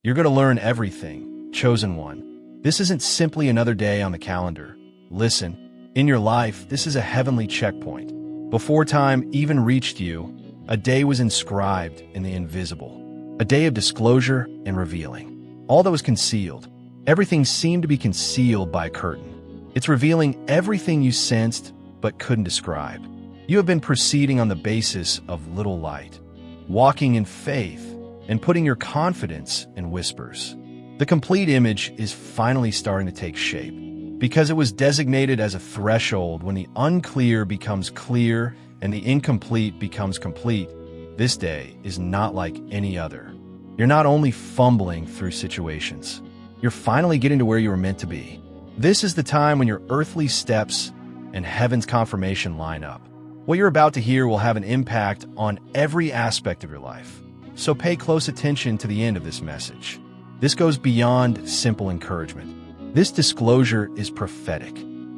You're going to learn everything, chosen one. This isn't simply another day on the calendar. Listen, in your life, this is a heavenly checkpoint. Before time even reached you, a day was inscribed in the invisible. A day of disclosure and revealing. All that was concealed. Everything seemed to be concealed by a curtain. It's revealing everything you sensed but couldn't describe. You have been proceeding on the basis of little light, walking in faith and putting your confidence in whispers. The complete image is finally starting to take shape because it was designated as a threshold when the unclear becomes clear and the incomplete becomes complete. This day is not like any other. You're not only fumbling through situations, you're finally getting to where you were meant to be. This is the time when your earthly steps and heaven's confirmation line up. What you're about to hear will have an impact on every aspect of your life. So pay close attention to the end of this message. This goes beyond simple encouragement. This disclosure is prophetic.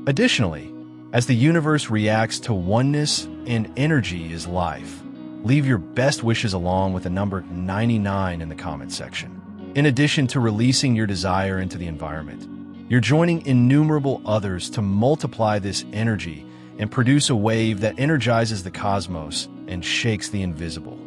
Additionally, as the universe reacts to oneness and energy is life, leave your best wishes along with the number 99 in the comment section. In addition to releasing your desire into the environment, you're joining innumerable others to multiply this energy and produce a wave that energizes the cosmos and shakes the invisible.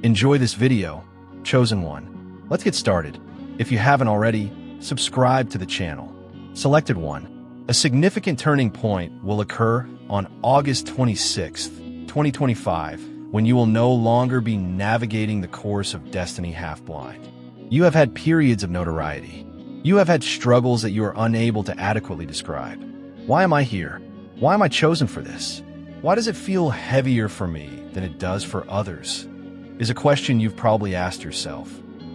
Enjoy this video, chosen one. Let's get started. If you haven't already, subscribe to the channel. Selected one. A significant turning point will occur on August 26th, 2025, when you will no longer be navigating the course of destiny half-blind. You have had periods of notoriety. You have had struggles that you are unable to adequately describe. Why am I here? Why am I chosen for this? Why does it feel heavier for me than it does for others? Is a question you've probably asked yourself.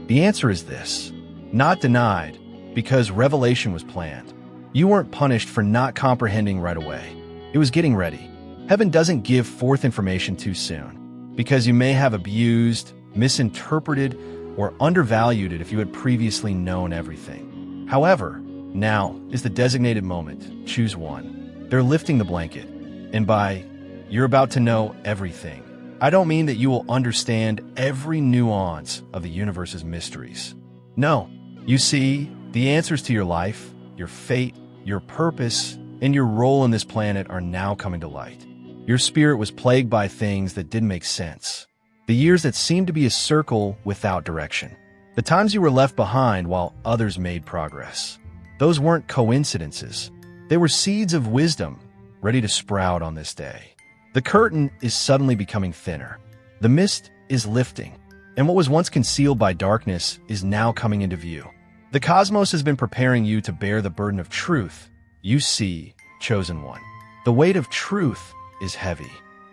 The answer is this: not denied, because revelation was planned. You weren't punished for not comprehending right away. It was getting ready. Heaven doesn't give forth information too soon, because you may have abused, misinterpreted, or undervalued it if you had previously known everything. However, now is the designated moment. Choose one. They're lifting the blanket. And by "you're about to know everything," I don't mean that you will understand every nuance of the universe's mysteries. No, you see, the answers to your life, your fate, your purpose, and your role in this planet are now coming to light. Your spirit was plagued by things that didn't make sense. The years that seemed to be a circle without direction. The times you were left behind while others made progress. Those weren't coincidences. They were seeds of wisdom, ready to sprout on this day. The curtain is suddenly becoming thinner. The mist is lifting, and what was once concealed by darkness is now coming into view. The cosmos has been preparing you to bear the burden of truth. You see, chosen one. The weight of truth is heavy.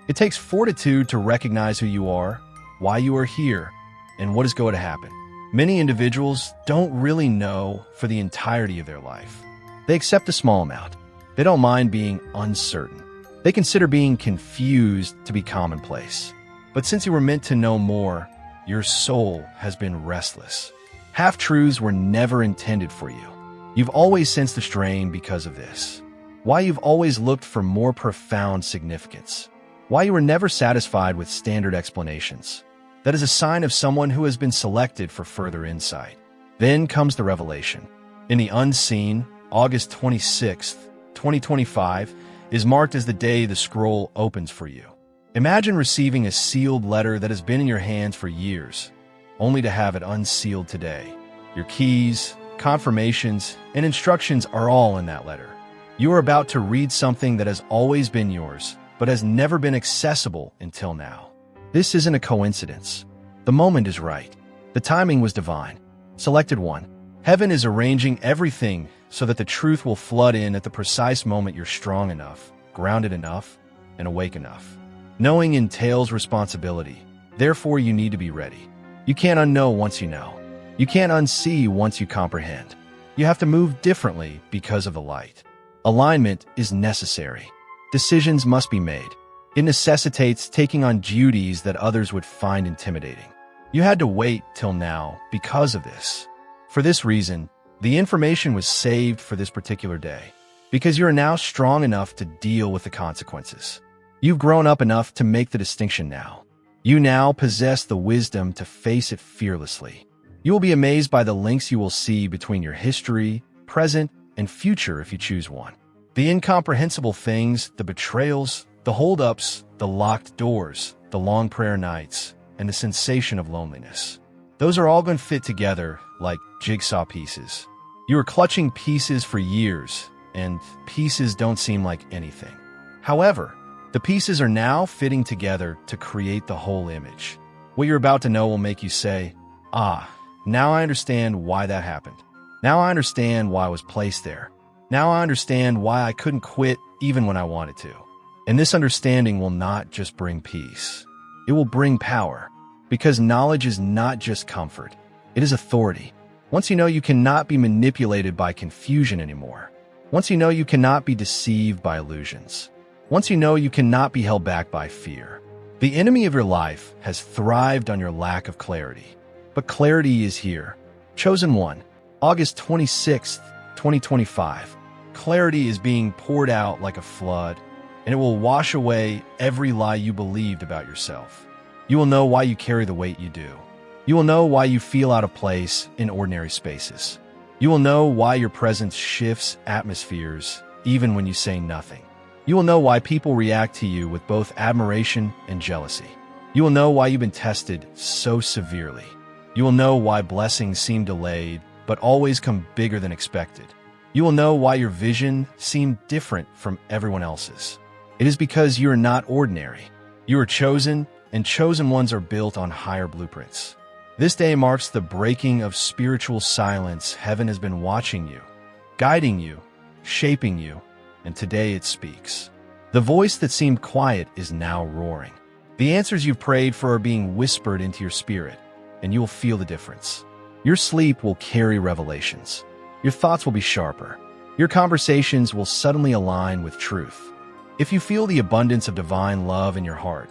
It takes fortitude to recognize who you are, why you are here, and what is going to happen. Many individuals don't really know for the entirety of their life. They accept a small amount. They don't mind being uncertain. They consider being confused to be commonplace. But since you were meant to know more, your soul has been restless. Half-truths were never intended for you. You've always sensed the strain because of this. Why you've always looked for more profound significance. Why you were never satisfied with standard explanations. That is a sign of someone who has been selected for further insight. Then comes the revelation. In the unseen, August 26th, 2025, is marked as the day the scroll opens for you. Imagine receiving a sealed letter that has been in your hands for years, only to have it unsealed today. Your keys, confirmations, and instructions are all in that letter. You are about to read something that has always been yours, but has never been accessible until now. This isn't a coincidence. The moment is right. The timing was divine. Selected one. Heaven is arranging everything so that the truth will flood in at the precise moment you're strong enough, grounded enough, and awake enough. Knowing entails responsibility. Therefore, you need to be ready. You can't unknow once you know. You can't unsee once you comprehend. You have to move differently because of the light. Alignment is necessary. Decisions must be made. It necessitates taking on duties that others would find intimidating. You had to wait till now because of this. For this reason, the information was saved for this particular day, because you are now strong enough to deal with the consequences. You've grown up enough to make the distinction now. You now possess the wisdom to face it fearlessly. You will be amazed by the links you will see between your history, present, and future if you choose one. The incomprehensible things, the betrayals, the holdups, the locked doors, the long prayer nights, and the sensation of loneliness. Those are all going to fit together like jigsaw pieces. You were clutching pieces for years, and pieces don't seem like anything. However, the pieces are now fitting together to create the whole image. What you're about to know will make you say, "Ah, now I understand why that happened. Now I understand why I was placed there. Now I understand why I couldn't quit even when I wanted to." And this understanding will not just bring peace. It will bring power, because knowledge is not just comfort. It is authority. Once you know you cannot be manipulated by confusion anymore. Once you know you cannot be deceived by illusions. Once you know you cannot be held back by fear. The enemy of your life has thrived on your lack of clarity. But clarity is here. Chosen one, August 26th, 2025. Clarity is being poured out like a flood, and it will wash away every lie you believed about yourself. You will know why you carry the weight you do. You will know why you feel out of place in ordinary spaces. You will know why your presence shifts atmospheres even when you say nothing. You will know why people react to you with both admiration and jealousy. You will know why you've been tested so severely. You will know why blessings seem delayed but always come bigger than expected. You will know why your vision seemed different from everyone else's. It is because you are not ordinary. You are chosen, and chosen ones are built on higher blueprints. This day marks the breaking of spiritual silence. Heaven has been watching you, guiding you, shaping you, and today it speaks. The voice that seemed quiet is now roaring. The answers you've prayed for are being whispered into your spirit, and you will feel the difference. Your sleep will carry revelations. Your thoughts will be sharper. Your conversations will suddenly align with truth. If you feel the abundance of divine love in your heart,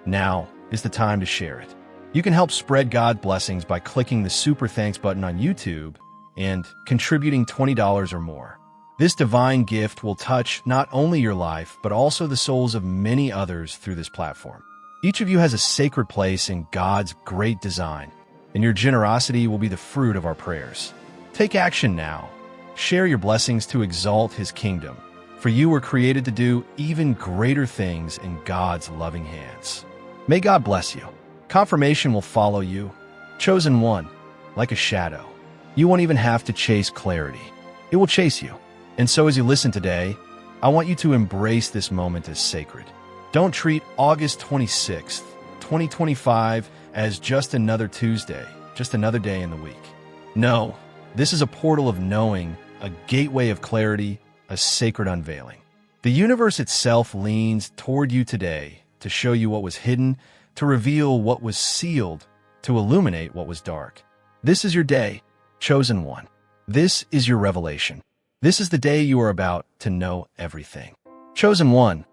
now is the time to share it. You can help spread God's blessings by clicking the Super Thanks button on YouTube and contributing $20 or more. This divine gift will touch not only your life, but also the souls of many others through this platform. Each of you has a sacred place in God's great design, and your generosity will be the fruit of our prayers. Take action now. Share your blessings to exalt His kingdom, for you were created to do even greater things in God's loving hands. May God bless you. Confirmation will follow you. Chosen one, like a shadow. You won't even have to chase clarity. It will chase you. And so as you listen today, I want you to embrace this moment as sacred. Don't treat August 26th, 2025 as just another Tuesday, just another day in the week. No, this is a portal of knowing, a gateway of clarity, a sacred unveiling. The universe itself leans toward you today to show you what was hidden, to reveal what was sealed, to illuminate what was dark. This is your day, chosen one. This is your revelation. This is the day you are about to know everything. Chosen one,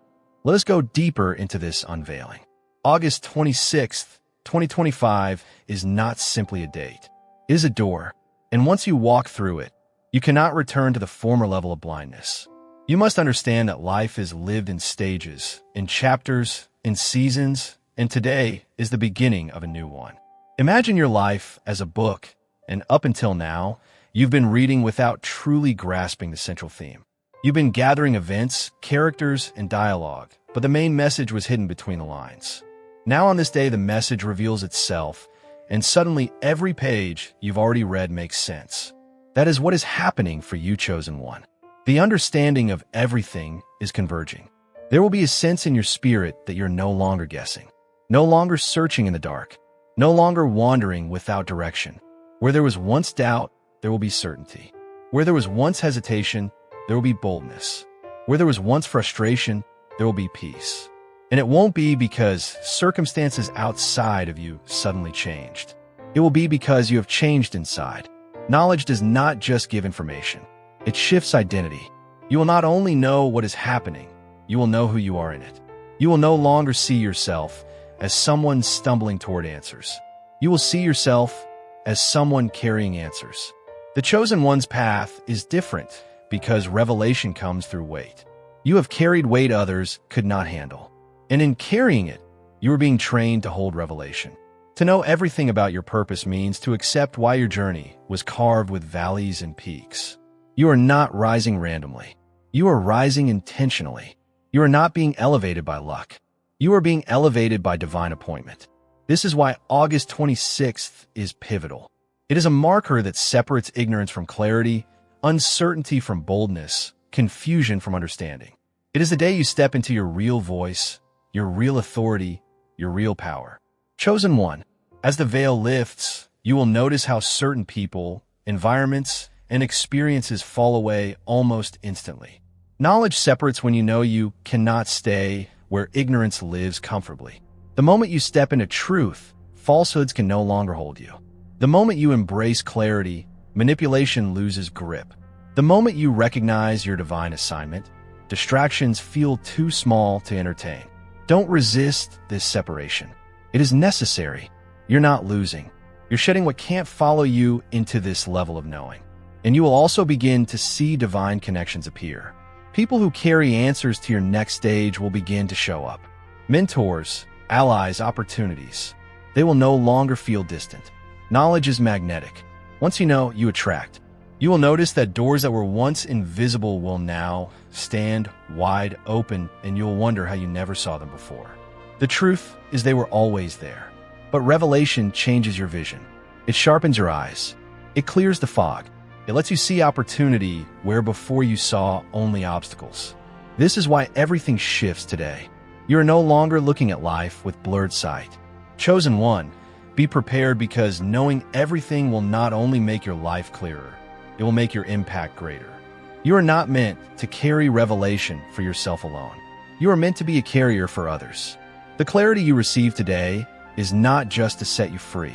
let us go deeper into this unveiling. August 26th, 2025 is not simply a date. It is a door, and once you walk through it, you cannot return to the former level of blindness. You must understand that life is lived in stages, in chapters, in seasons, and today is the beginning of a new one. Imagine your life as a book, and up until now, you've been reading without truly grasping the central theme. You've been gathering events, characters, and dialogue, but the main message was hidden between the lines. Now on this day, the message reveals itself, and suddenly every page you've already read makes sense. That is what is happening for you, chosen one. The understanding of everything is converging. There will be a sense in your spirit that you're no longer guessing, no longer searching in the dark, no longer wandering without direction. Where there was once doubt, there will be certainty. Where there was once hesitation, there will be boldness. Where there was once frustration, there will be peace. And it won't be because circumstances outside of you suddenly changed. It will be because you have changed inside. Knowledge does not just give information. It shifts identity. You will not only know what is happening, you will know who you are in it. You will no longer see yourself as someone stumbling toward answers. You will see yourself as someone carrying answers. The chosen one's path is different because revelation comes through weight. You have carried weight others could not handle. And in carrying it, you are being trained to hold revelation. To know everything about your purpose means to accept why your journey was carved with valleys and peaks. You are not rising randomly. You are rising intentionally. You are not being elevated by luck. You are being elevated by divine appointment. This is why August 26th is pivotal. It is a marker that separates ignorance from clarity, uncertainty from boldness, confusion from understanding. It is the day you step into your real voice, your real authority, your real power. Chosen one, as the veil lifts, you will notice how certain people, environments, and experiences fall away almost instantly. Knowledge separates when you know you cannot stay where ignorance lives comfortably. The moment you step into truth, falsehoods can no longer hold you. The moment you embrace clarity, manipulation loses grip. The moment you recognize your divine assignment, distractions feel too small to entertain. Don't resist this separation. It is necessary. You're not losing. You're shedding what can't follow you into this level of knowing. And you will also begin to see divine connections appear. People who carry answers to your next stage will begin to show up. Mentors, allies, opportunities. They will no longer feel distant. Knowledge is magnetic. Once you know, you attract. You will notice that doors that were once invisible will now stand wide open, and you'll wonder how you never saw them before. The truth is they were always there. But revelation changes your vision. It sharpens your eyes. It clears the fog. It lets you see opportunity where before you saw only obstacles. This is why everything shifts today. You are no longer looking at life with blurred sight. Chosen one, be prepared, because knowing everything will not only make your life clearer, it will make your impact greater. You are not meant to carry revelation for yourself alone. You are meant to be a carrier for others. The clarity you receive today is not just to set you free.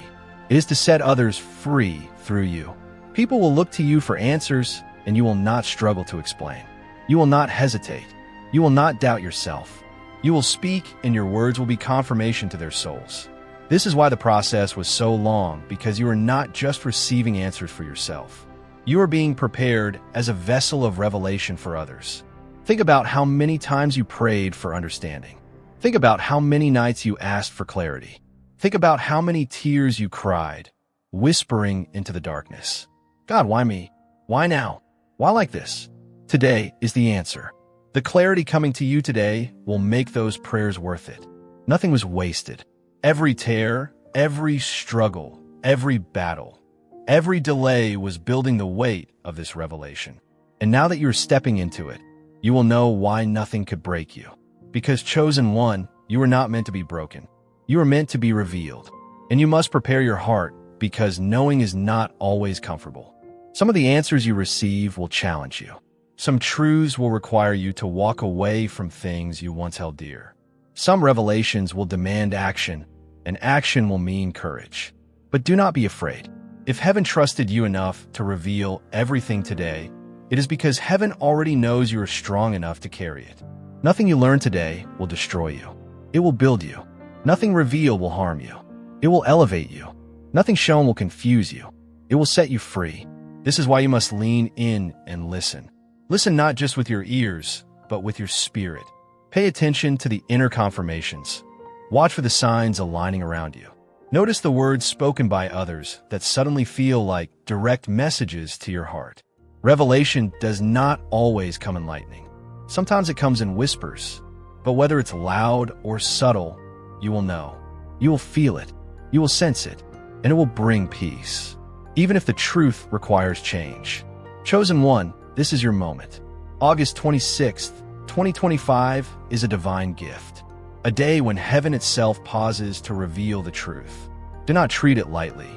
It is to set others free through you. People will look to you for answers, and you will not struggle to explain. You will not hesitate. You will not doubt yourself. You will speak, and your words will be confirmation to their souls. This is why the process was so long, because you are not just receiving answers for yourself. You are being prepared as a vessel of revelation for others. Think about how many times you prayed for understanding. Think about how many nights you asked for clarity. Think about how many tears you cried, whispering into the darkness. God, why me? Why now? Why like this? Today is the answer. The clarity coming to you today will make those prayers worth it. Nothing was wasted. Every tear, every struggle, every battle, every delay was building the weight of this revelation. And now that you're stepping into it, you will know why nothing could break you. Because chosen one, you are not meant to be broken. You are meant to be revealed. And you must prepare your heart, because knowing is not always comfortable. Some of the answers you receive will challenge you. Some truths will require you to walk away from things you once held dear. Some revelations will demand action, and action will mean courage. But do not be afraid. If heaven trusted you enough to reveal everything today, it is because heaven already knows you are strong enough to carry it. Nothing you learn today will destroy you. It will build you. Nothing revealed will harm you. It will elevate you. Nothing shown will confuse you. It will set you free. This is why you must lean in and listen. Listen not just with your ears, but with your spirit. Pay attention to the inner confirmations. Watch for the signs aligning around you. Notice the words spoken by others that suddenly feel like direct messages to your heart. Revelation does not always come in lightning. Sometimes it comes in whispers. But whether it's loud or subtle, you will know. You will feel it. You will sense it. And it will bring peace. Even if the truth requires change. Chosen one, this is your moment. August 26th, 2025 is a divine gift. A day when heaven itself pauses to reveal the truth. Do not treat it lightly.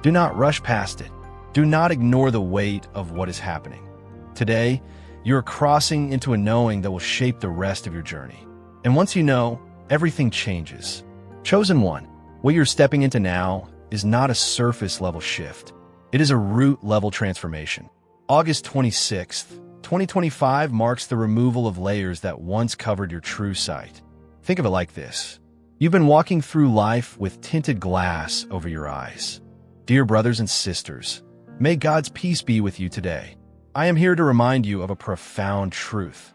Do not rush past it. Do not ignore the weight of what is happening. Today, you are crossing into a knowing that will shape the rest of your journey. And once you know, everything changes. Chosen one, what you're stepping into now is not a surface-level shift. It is a root-level transformation. August 26th, 2025 marks the removal of layers that once covered your true sight. Think of it like this. You've been walking through life with tinted glass over your eyes. Dear brothers and sisters, may God's peace be with you today. I am here to remind you of a profound truth.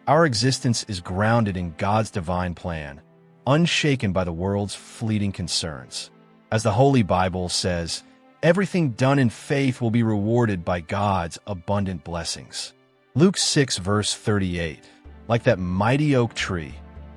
Our existence is grounded in God's divine plan, unshaken by the world's fleeting concerns. As the Holy Bible says, everything done in faith will be rewarded by God's abundant blessings. Luke 6 verse 38. Like that mighty oak tree,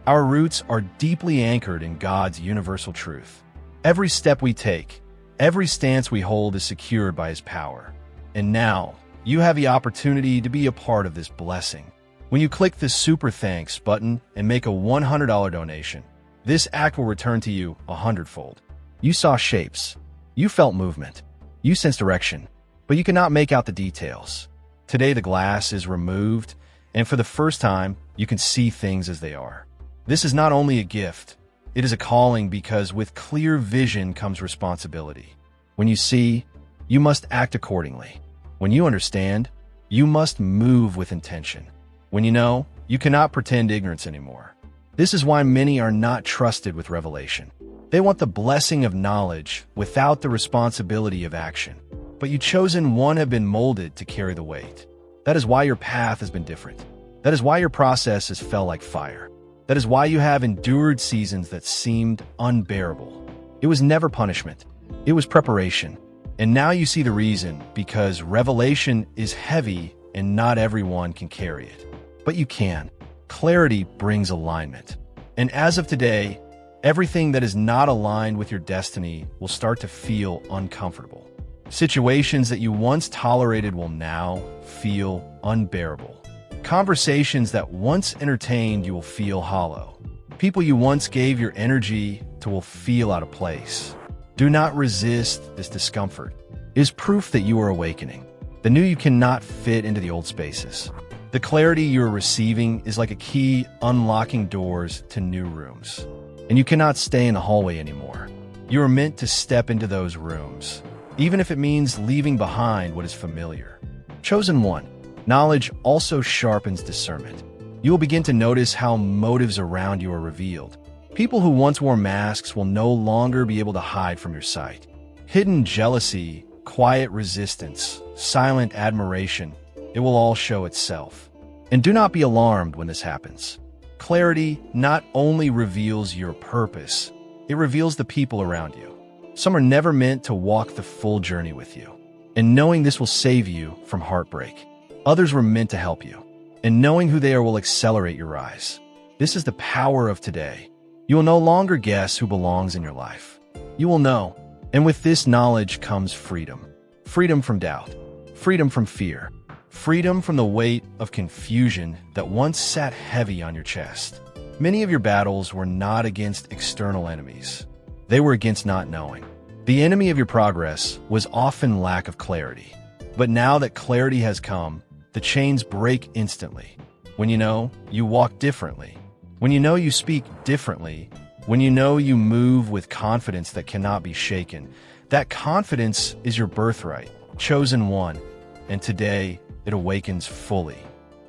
our roots are deeply anchored in God's universal truth. Every step we take, every stance we hold is secured by His power. And now, you have the opportunity to be a part of this blessing. When you click the Super Thanks button and make a $100 donation, this act will return to you 100-fold. You saw shapes. You felt movement. You sensed direction, but you cannot make out the details. Today, the glass is removed, and for the first time, you can see things as they are. This is not only a gift, it is a calling, because with clear vision comes responsibility. When you see, you must act accordingly. When you understand, you must move with intention. When you know, you cannot pretend ignorance anymore. This is why many are not trusted with revelation. They want the blessing of knowledge without the responsibility of action. But you chosen one have been molded to carry the weight. That is why your path has been different. That is why your process has felt like fire. That is why you have endured seasons that seemed unbearable. It was never punishment. It was preparation. And now you see the reason, because revelation is heavy and not everyone can carry it. But you can. Clarity brings alignment. And as of today, everything that is not aligned with your destiny will start to feel uncomfortable. Situations that you once tolerated will now feel unbearable. Conversations that once entertained you will feel hollow. People you once gave your energy to will feel out of place. Do not resist this discomfort. It is proof that you are awakening. The new you cannot fit into the old spaces. The clarity you are receiving is like a key unlocking doors to new rooms. And you cannot stay in the hallway anymore. You are meant to step into those rooms, even if it means leaving behind what is familiar. Chosen one, knowledge also sharpens discernment. You will begin to notice how motives around you are revealed. People who once wore masks will no longer be able to hide from your sight. Hidden jealousy, quiet resistance, silent admiration, it will all show itself. And do not be alarmed when this happens. Clarity not only reveals your purpose, it reveals the people around you. Some are never meant to walk the full journey with you, and knowing this will save you from heartbreak. Others were meant to help you, and knowing who they are will accelerate your rise. This is the power of today. You will no longer guess who belongs in your life. You will know, and with this knowledge comes freedom. Freedom from doubt, freedom from fear, freedom from the weight of confusion that once sat heavy on your chest. Many of your battles were not against external enemies. They were against not knowing. The enemy of your progress was often lack of clarity. But now that clarity has come, the chains break instantly. When you know, you walk differently. When you know, you speak differently. When you know, you move with confidence that cannot be shaken. That confidence is your birthright, chosen one, and today it awakens fully.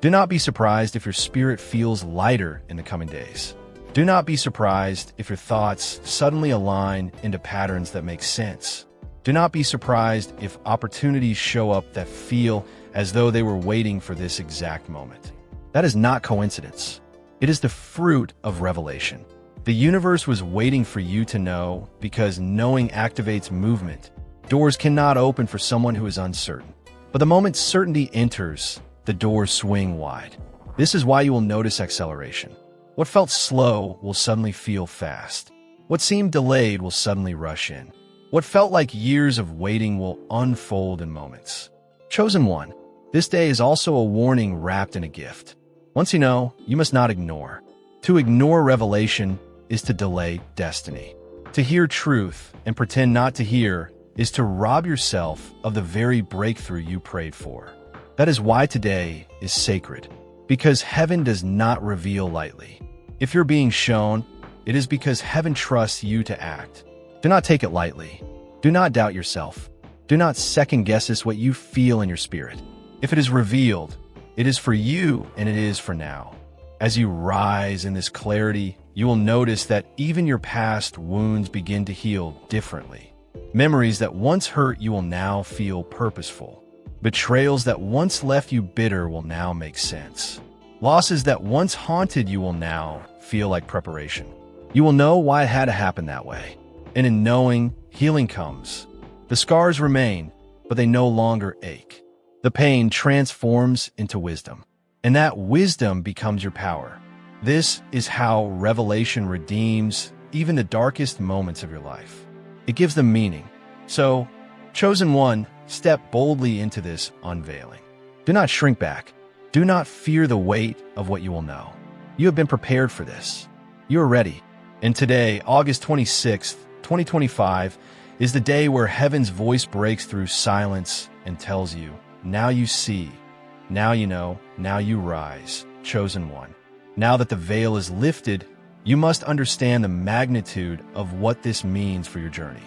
Do not be surprised if your spirit feels lighter in the coming days. Do not be surprised if your thoughts suddenly align into patterns that make sense. Do not be surprised if opportunities show up that feel as though they were waiting for this exact moment. That is not coincidence. It is the fruit of revelation. The universe was waiting for you to know, because knowing activates movement. Doors cannot open for someone who is uncertain. But the moment certainty enters, the doors swing wide. This is why you will notice acceleration. What felt slow will suddenly feel fast. What seemed delayed will suddenly rush in. What felt like years of waiting will unfold in moments. Chosen one, this day is also a warning wrapped in a gift. Once you know, you must not ignore. To ignore revelation is to delay destiny. To hear truth and pretend not to hear is to rob yourself of the very breakthrough you prayed for. That is why today is sacred, because heaven does not reveal lightly. If you're being shown, it is because heaven trusts you to act. Do not take it lightly. Do not doubt yourself. Do not second-guess what you feel in your spirit. If it is revealed, it is for you and it is for now. As you rise in this clarity, you will notice that even your past wounds begin to heal differently. Memories that once hurt you will now feel purposeful. Betrayals that once left you bitter will now make sense. Losses that once haunted you will now feel like preparation. You will know why it had to happen that way. And in knowing, healing comes. The scars remain, but they no longer ache. The pain transforms into wisdom, and that wisdom becomes your power. This is how revelation redeems even the darkest moments of your life. It gives them meaning. So, chosen one, step boldly into this unveiling. Do not shrink back. Do not fear the weight of what you will know. You have been prepared for this. You are ready. And today, August 26th, 2025, is the day where heaven's voice breaks through silence and tells you, now you see, now you know, now you rise, chosen one. Now that the veil is lifted, you must understand the magnitude of what this means for your journey.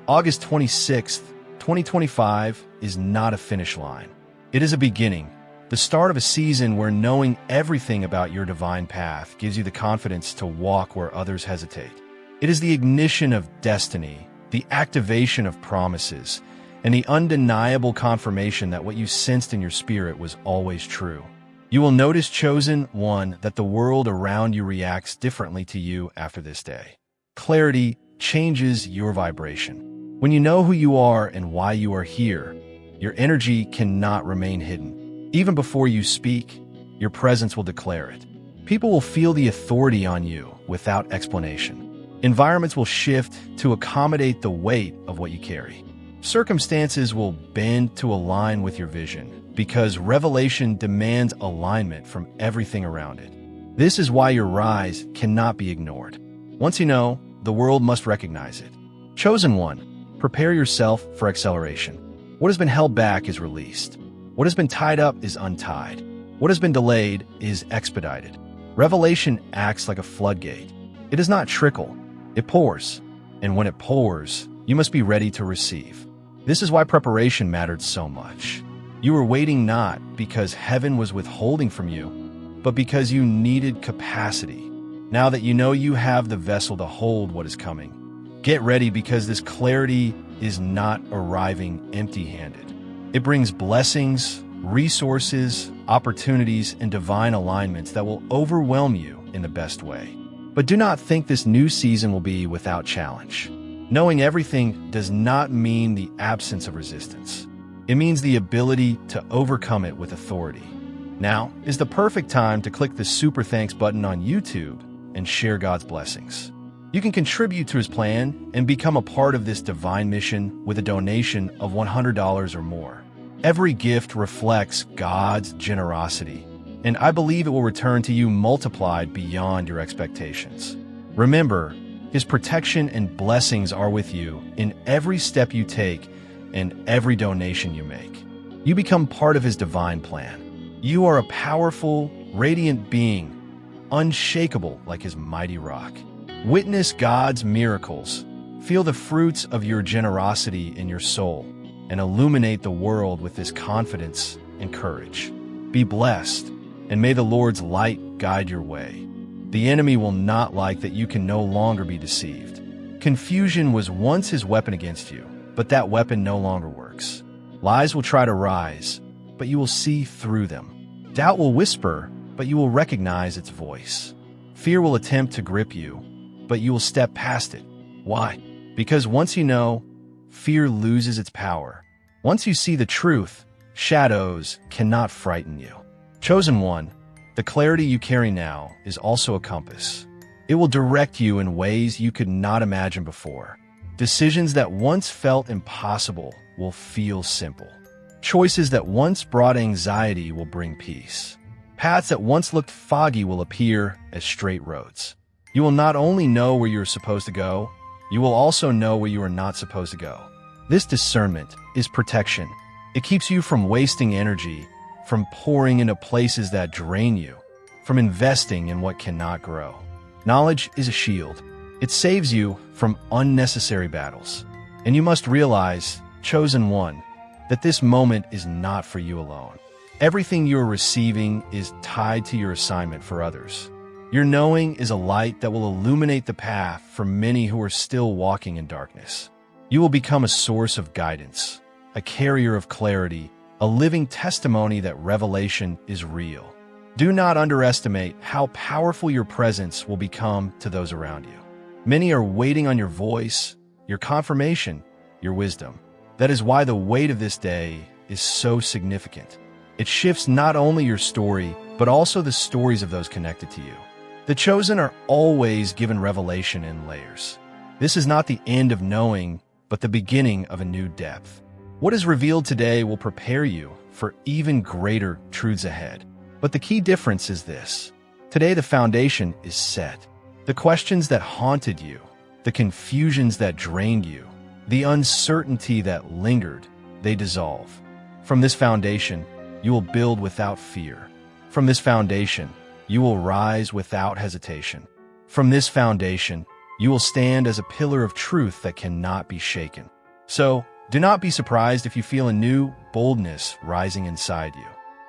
August 26th, 2025 is not a finish line. It is a beginning, the start of a season where knowing everything about your divine path gives you the confidence to walk where others hesitate. It is the ignition of destiny, the activation of promises, and the undeniable confirmation that what you sensed in your spirit was always true. You will notice, chosen one, that the world around you reacts differently to you after this day. Clarity changes your vibration. When you know who you are and why you are here, your energy cannot remain hidden. Even before you speak, your presence will declare it. People will feel the authority on you without explanation. Environments will shift to accommodate the weight of what you carry. Circumstances will bend to align with your vision, because revelation demands alignment from everything around it. This is why your rise cannot be ignored. Once you know, the world must recognize it. Chosen one, prepare yourself for acceleration. What has been held back is released. What has been tied up is untied. What has been delayed is expedited. Revelation acts like a floodgate. It does not trickle, it pours. And when it pours, you must be ready to receive. This is why preparation mattered so much. You were waiting not because heaven was withholding from you, but because you needed capacity. Now that you know you have the vessel to hold what is coming, get ready, because this clarity is not arriving empty-handed. It brings blessings, resources, opportunities, and divine alignments that will overwhelm you in the best way. But do not think this new season will be without challenge. Knowing everything does not mean the absence of resistance. It means the ability to overcome it with authority. Now is the perfect time to click the Super Thanks button on YouTube and share God's blessings. You can contribute to His plan and become a part of this divine mission with a donation of $100 or more. Every gift reflects God's generosity, and I believe it will return to you multiplied beyond your expectations. Remember, His protection and blessings are with you in every step you take and every donation you make. You become part of His divine plan. You are a powerful, radiant being, unshakable like His mighty rock. Witness God's miracles. Feel the fruits of your generosity in your soul, and illuminate the world with this confidence and courage. Be blessed, and may the Lord's light guide your way. The enemy will not like that you can no longer be deceived. Confusion was once his weapon against you, but that weapon no longer works. Lies will try to rise, but you will see through them. Doubt will whisper, but you will recognize its voice. Fear will attempt to grip you, but you will step past it. Why? Because once you know, fear loses its power. Once you see the truth, shadows cannot frighten you. Chosen one, the clarity you carry now is also a compass. It will direct you in ways you could not imagine before. Decisions that once felt impossible will feel simple. Choices that once brought anxiety will bring peace. Paths that once looked foggy will appear as straight roads. You will not only know where you are supposed to go, you will also know where you are not supposed to go. This discernment is protection. It keeps you from wasting energy, from pouring into places that drain you, from investing in what cannot grow. Knowledge is a shield. It saves you from unnecessary battles. And you must realize, chosen one, that this moment is not for you alone. Everything you are receiving is tied to your assignment for others. Your knowing is a light that will illuminate the path for many who are still walking in darkness. You will become a source of guidance, a carrier of clarity, a living testimony that revelation is real. Do not underestimate how powerful your presence will become to those around you. Many are waiting on your voice, your confirmation, your wisdom. That is why the weight of this day is so significant. It shifts not only your story, but also the stories of those connected to you. The chosen are always given revelation in layers. This is not the end of knowing, but the beginning of a new depth. What is revealed today will prepare you for even greater truths ahead. But the key difference is this. Today the foundation is set. The questions that haunted you, the confusions that drained you, the uncertainty that lingered, they dissolve. From this foundation, you will build without fear. From this foundation, you will rise without hesitation. From this foundation, you will stand as a pillar of truth that cannot be shaken. So, do not be surprised if you feel a new boldness rising inside you.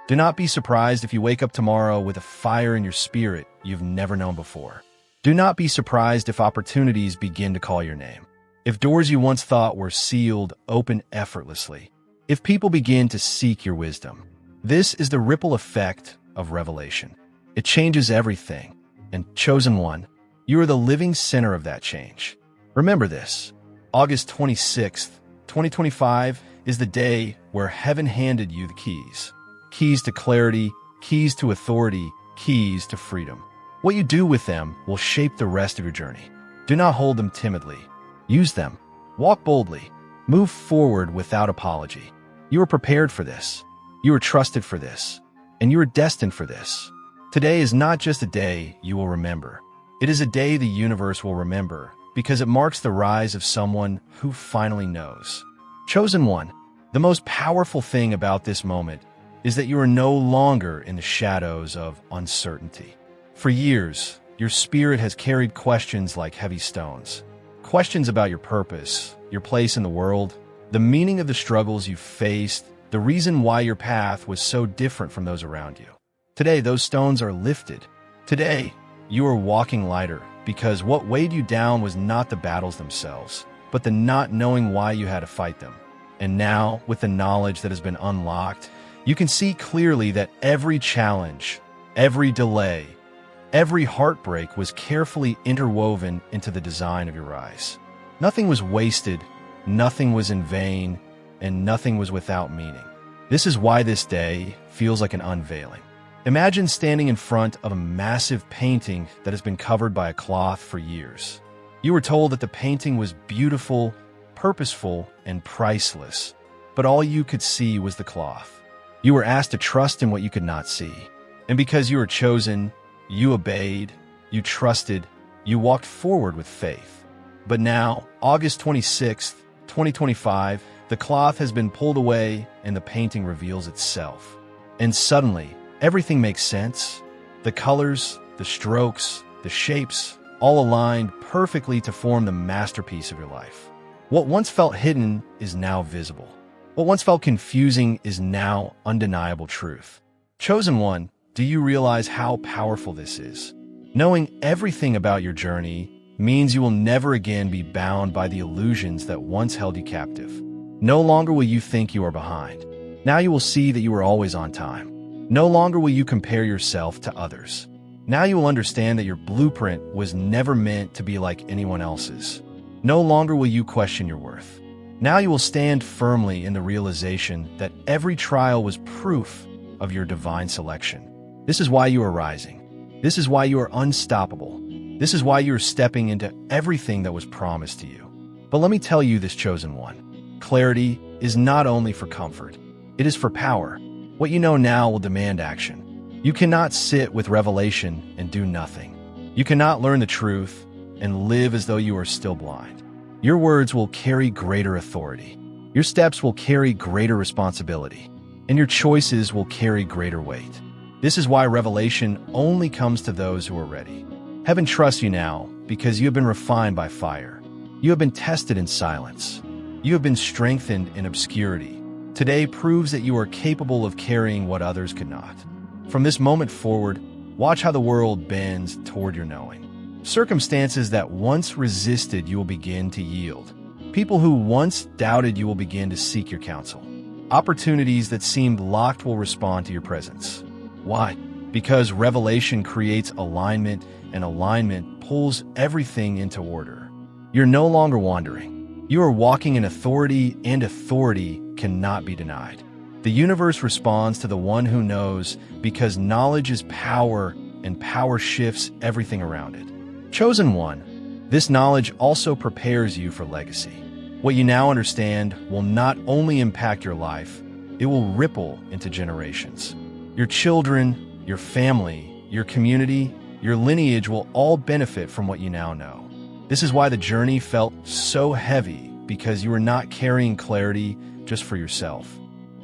Do not be surprised if you wake up tomorrow with a fire in your spirit you've never known before. Do not be surprised if opportunities begin to call your name. If doors you once thought were sealed open effortlessly. If people begin to seek your wisdom. This is the ripple effect of revelation. It changes everything. And chosen one, you are the living center of that change. Remember this. August 26th, 2025 is the day where heaven handed you the keys. Keys to clarity, keys to authority, keys to freedom. What you do with them will shape the rest of your journey. Do not hold them timidly. Use them. Walk boldly. Move forward without apology. You are prepared for this. You are trusted for this. And you are destined for this. Today is not just a day you will remember. It is a day the universe will remember because it marks the rise of someone who finally knows. Chosen one, the most powerful thing about this moment is that you are no longer in the shadows of uncertainty. For years, your spirit has carried questions like heavy stones. Questions about your purpose, your place in the world, the meaning of the struggles you faced, the reason why your path was so different from those around you. Today, those stones are lifted. Today, you are walking lighter because what weighed you down was not the battles themselves, but the not knowing why you had to fight them. And now, with the knowledge that has been unlocked, you can see clearly that every challenge, every delay, every heartbreak was carefully interwoven into the design of your rise. Nothing was wasted, nothing was in vain, and nothing was without meaning. This is why this day feels like an unveiling. Imagine standing in front of a massive painting that has been covered by a cloth for years. You were told that the painting was beautiful, purposeful, and priceless, but all you could see was the cloth. You were asked to trust in what you could not see. And because you were chosen, you obeyed, you trusted, you walked forward with faith. But now, August 26th, 2025, the cloth has been pulled away and the painting reveals itself. And suddenly, everything makes sense. The colors, the strokes, the shapes, all aligned perfectly to form the masterpiece of your life. What once felt hidden is now visible. What once felt confusing is now undeniable truth. Chosen one, do you realize how powerful this is? Knowing everything about your journey means you will never again be bound by the illusions that once held you captive. No longer will you think you are behind. Now you will see that you are always on time. No longer will you compare yourself to others. Now you will understand that your blueprint was never meant to be like anyone else's. No longer will you question your worth. Now you will stand firmly in the realization that every trial was proof of your divine selection. This is why you are rising. This is why you are unstoppable. This is why you are stepping into everything that was promised to you. But let me tell you this, chosen one. Clarity is not only for comfort. It is for power. What you know now will demand action. You cannot sit with revelation and do nothing. You cannot learn the truth and live as though you are still blind. Your words will carry greater authority. Your steps will carry greater responsibility. And your choices will carry greater weight. This is why revelation only comes to those who are ready. Heaven trusts you now because you have been refined by fire. You have been tested in silence. You have been strengthened in obscurity. Today proves that you are capable of carrying what others could not. From this moment forward, watch how the world bends toward your knowing. Circumstances that once resisted you will begin to yield. People who once doubted you will begin to seek your counsel. Opportunities that seemed locked will respond to your presence. Why? Because revelation creates alignment, and alignment pulls everything into order. You're no longer wandering. You are walking in authority, and authority cannot be denied. The universe responds to the one who knows because knowledge is power, and power shifts everything around it. Chosen one, this knowledge also prepares you for legacy. What you now understand will not only impact your life, it will ripple into generations. Your children, your family, your community, your lineage will all benefit from what you now know. This is why the journey felt so heavy, because you were not carrying clarity just for yourself.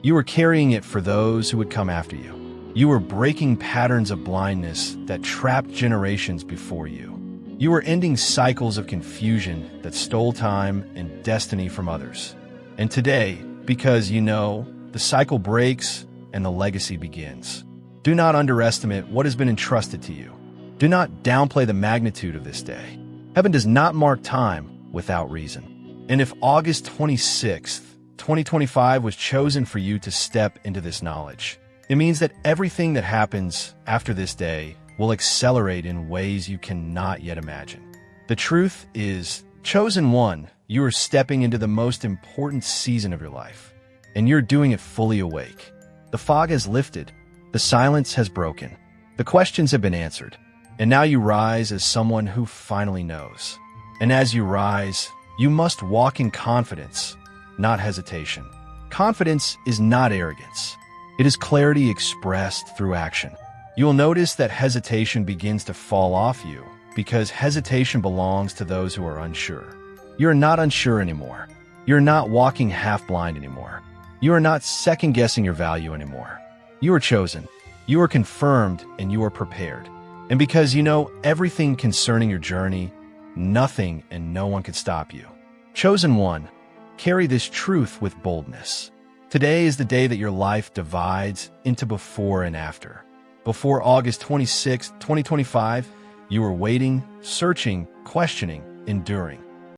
You were carrying it for those who would come after you. You were breaking patterns of blindness that trapped generations before you. You were ending cycles of confusion that stole time and destiny from others. And today, because you know, the cycle breaks and the legacy begins. Do not underestimate what has been entrusted to you. Do not downplay the magnitude of this day. Heaven does not mark time without reason. And if August 26th, 2025 was chosen for you to step into this knowledge, it means that everything that happens after this day will accelerate in ways you cannot yet imagine. The truth is, chosen one, you are stepping into the most important season of your life, and you're doing it fully awake. The fog has lifted, the silence has broken, the questions have been answered, and now you rise as someone who finally knows. And as you rise, you must walk in confidence, not hesitation. Confidence is not arrogance. It is clarity expressed through action. You will notice that hesitation begins to fall off you, because hesitation belongs to those who are unsure. You are not unsure anymore. You are not walking half-blind anymore. You are not second-guessing your value anymore. You are chosen. You are confirmed, and you are prepared. And because you know everything concerning your journey, nothing and no one can stop you. Chosen one, carry this truth with boldness. Today is the day that your life divides into before and after. Before August 26, 2025, you were waiting, searching, questioning, enduring.